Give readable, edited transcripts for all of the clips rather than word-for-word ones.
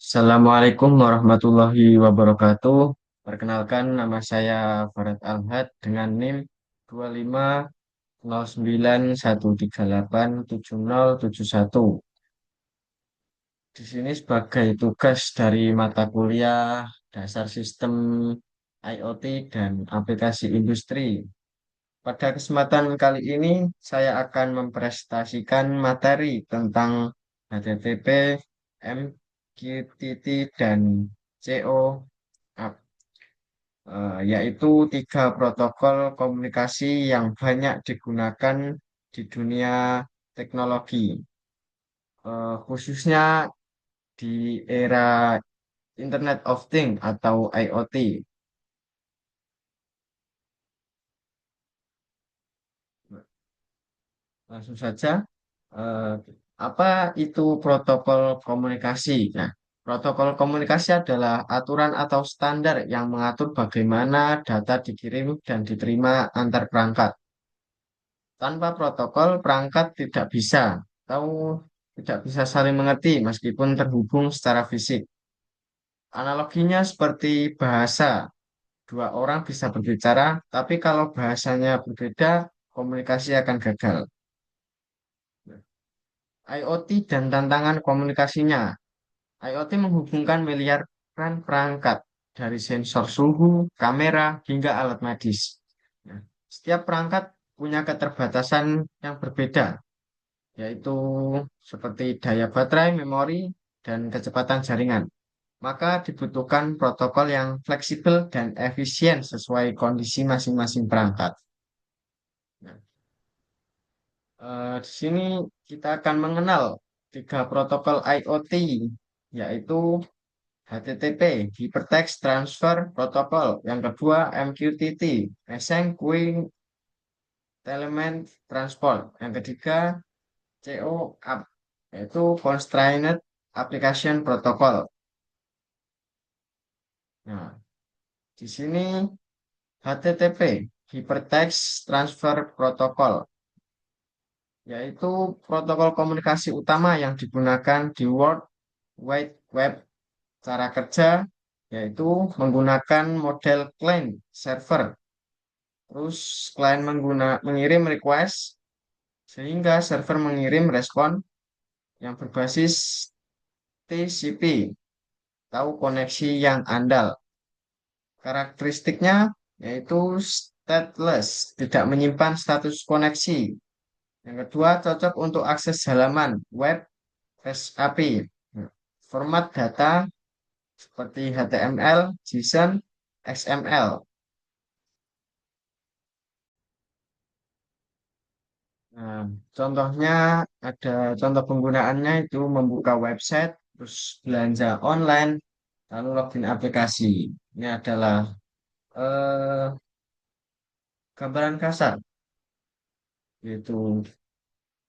Assalamualaikum warahmatullahi wabarakatuh. Perkenalkan nama saya Farad Alhad dengan NIM 250913877071. Di sini sebagai tugas dari mata kuliah Dasar Sistem IoT dan Aplikasi Industri. Pada kesempatan kali ini saya akan mempresentasikan materi tentang HTTP, MQTT, dan CoAP, yaitu tiga protokol komunikasi yang banyak digunakan di dunia teknologi, khususnya di era Internet of Things atau IoT. Langsung saja, eh, apa itu protokol komunikasi? Nah, protokol komunikasi adalah aturan atau standar yang mengatur bagaimana data dikirim dan diterima antar perangkat. Tanpa protokol, perangkat tidak bisa saling mengerti meskipun terhubung secara fisik. Analoginya seperti bahasa, dua orang bisa berbicara, tapi kalau bahasanya berbeda, komunikasi akan gagal. IoT dan tantangan komunikasinya. IoT menghubungkan miliaran perangkat dari sensor suhu, kamera, hingga alat medis. Nah, setiap perangkat punya keterbatasan yang berbeda, yaitu seperti daya baterai, memori, dan kecepatan jaringan. Maka dibutuhkan protokol yang fleksibel dan efisien sesuai kondisi masing-masing perangkat. Nah, di sini kita akan mengenal tiga protokol IoT, yaitu HTTP, Hypertext Transfer Protocol. Yang kedua, MQTT, Message Queue Element Transport. Yang ketiga, CoAP, yaitu Constrained Application Protocol. Nah, di sini HTTP, Hypertext Transfer Protocol, yaitu protokol komunikasi utama yang digunakan di World Wide Web. Cara kerja yaitu menggunakan model client server. Terus klien mengirim request sehingga server mengirim respon yang berbasis TCP, tahu koneksi yang andal. Karakteristiknya yaitu stateless, tidak menyimpan status koneksi. Yang kedua, cocok untuk akses halaman web REST API. Format data seperti HTML, JSON, XML. Nah, contohnya ada contoh penggunaannya itu membuka website, terus belanja online, lalu login aplikasi. Ini adalah eh, gambaran kasar, yaitu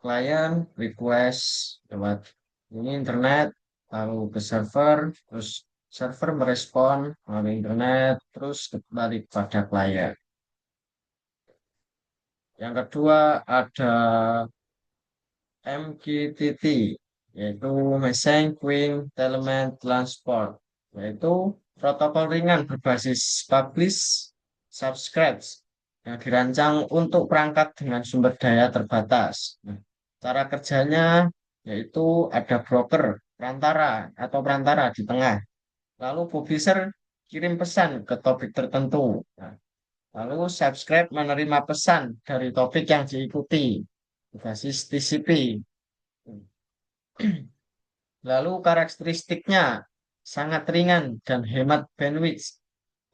klien request lewat ini internet, lalu ke server, terus server merespon melalui internet, terus kembali pada klien. Yang kedua ada MQTT, yaitu Message Queue Element Transport, yaitu protokol ringan berbasis publish subscribe yang dirancang untuk perangkat dengan sumber daya terbatas. Nah, cara kerjanya yaitu ada broker, perantara di tengah. Lalu publisher kirim pesan ke topik tertentu. Nah, lalu subscribe menerima pesan dari topik yang diikuti berbasis TCP. Lalu karakteristiknya sangat ringan dan hemat bandwidth.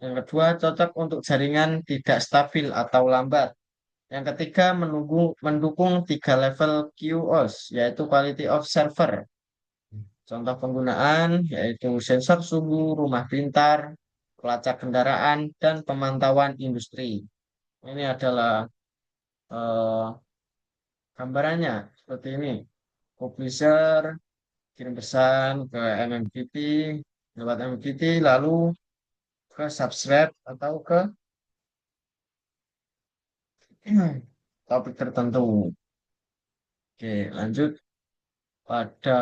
Yang kedua, cocok untuk jaringan tidak stabil atau lambat. Yang ketiga, mendukung tiga level QoS, yaitu Quality of Server. Contoh penggunaan yaitu sensor suhu, rumah pintar, pelacak kendaraan, dan pemantauan industri. Ini adalah eh, gambarannya seperti ini. Publisher kirim pesan ke MMQT, lewat MMQT lalu ke subscribe atau ke topik tertentu. Oke, lanjut pada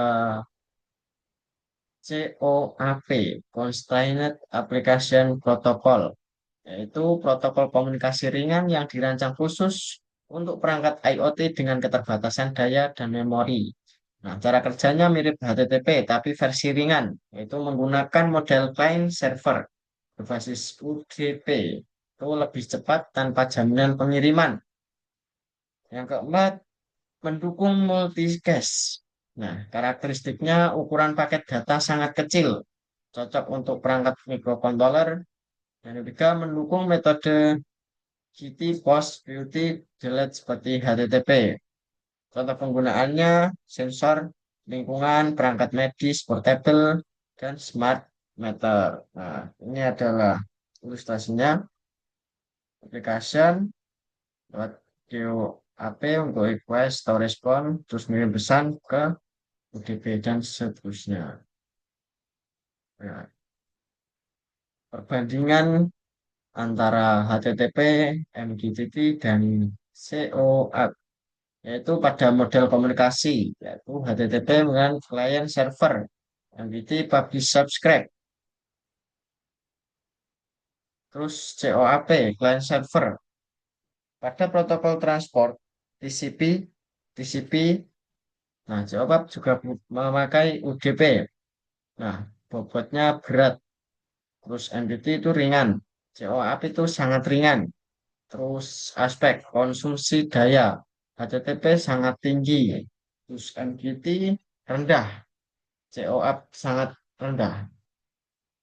COAP, Constrained Application Protocol, yaitu protokol komunikasi ringan yang dirancang khusus untuk perangkat IoT dengan keterbatasan daya dan memori. Nah, cara kerjanya mirip HTTP tapi versi ringan, yaitu menggunakan model client server berbasis UDP. Itu lebih cepat tanpa jaminan pengiriman. Yang keempat, mendukung multicast. Nah, karakteristiknya ukuran paket data sangat kecil, cocok untuk perangkat microcontroller. Dan ketiga, mendukung metode GT, POST, PUT, delete seperti HTTP. Contoh penggunaannya, sensor, lingkungan, perangkat medis, portable, dan smart meter. Nah, ini adalah ilustrasinya. Application, lewat QAP untuk request atau respon, terus ngirim pesan ke UDP dan seterusnya. Nah, perbandingan antara HTTP, MQTT, dan COAP, yaitu pada model komunikasi, yaitu HTTP dengan client server, MQTT publish subscribe, terus COAP, client server. Pada protokol transport, TCP, TCP, nah COAP juga memakai UDP. Nah, bobotnya berat. Terus MQTT itu ringan. COAP itu sangat ringan. Terus aspek konsumsi daya. HTTP sangat tinggi. Terus MQTT rendah. COAP sangat rendah.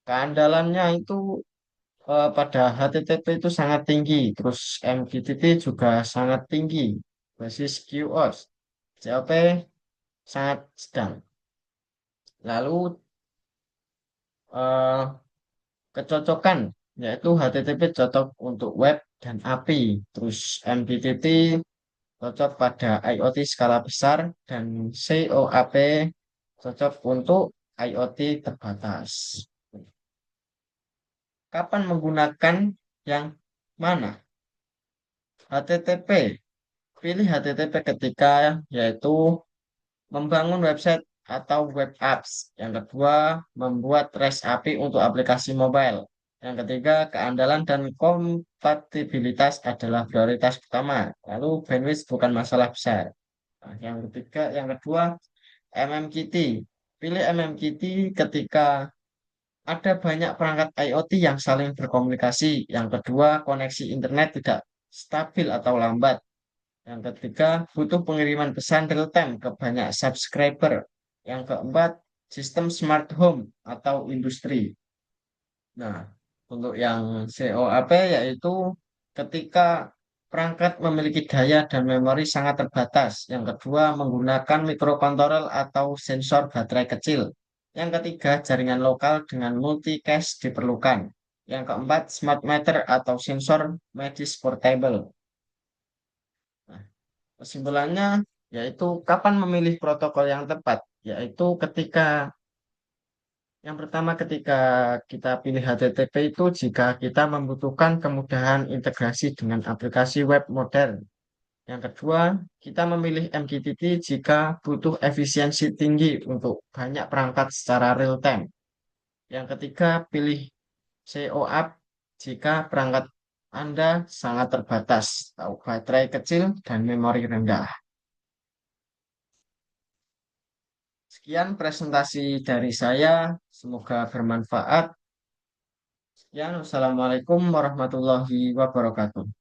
Keandalannya itu pada HTTP itu sangat tinggi. Terus MQTT juga sangat tinggi. Basis QoS. COP sangat sedang. Lalu eh, kecocokan, yaitu HTTP cocok untuk web dan API. Terus MQTT cocok pada IoT skala besar dan COAP cocok untuk IoT terbatas. Kapan menggunakan yang mana? HTTP. Pilih HTTP ketika yaitu membangun website atau web apps. Yang kedua, membuat REST API untuk aplikasi mobile. Yang ketiga, keandalan dan kompatibilitas adalah prioritas utama. Lalu bandwidth bukan masalah besar. Nah, yang ketiga, yang kedua, MMQT. Pilih MMQT ketika ada banyak perangkat IoT yang saling berkomunikasi. Yang kedua, koneksi internet tidak stabil atau lambat. Yang ketiga, butuh pengiriman pesan real time ke banyak subscriber. Yang keempat, sistem smart home atau industri. Nah, untuk yang COAP yaitu ketika perangkat memiliki daya dan memori sangat terbatas. Yang kedua, menggunakan mikrokontroler atau sensor baterai kecil. Yang ketiga, jaringan lokal dengan multicast diperlukan. Yang keempat, smart meter atau sensor medis portable. Nah, kesimpulannya yaitu kapan memilih protokol yang tepat, yaitu ketika yang pertama ketika kita pilih HTTP itu jika kita membutuhkan kemudahan integrasi dengan aplikasi web modern. Yang kedua, kita memilih MQTT jika butuh efisiensi tinggi untuk banyak perangkat secara real time. Yang ketiga, pilih COAP jika perangkat Anda sangat terbatas, atau baterai kecil dan memori rendah. Sekian presentasi dari saya. Semoga bermanfaat. Sekian, wassalamualaikum warahmatullahi wabarakatuh.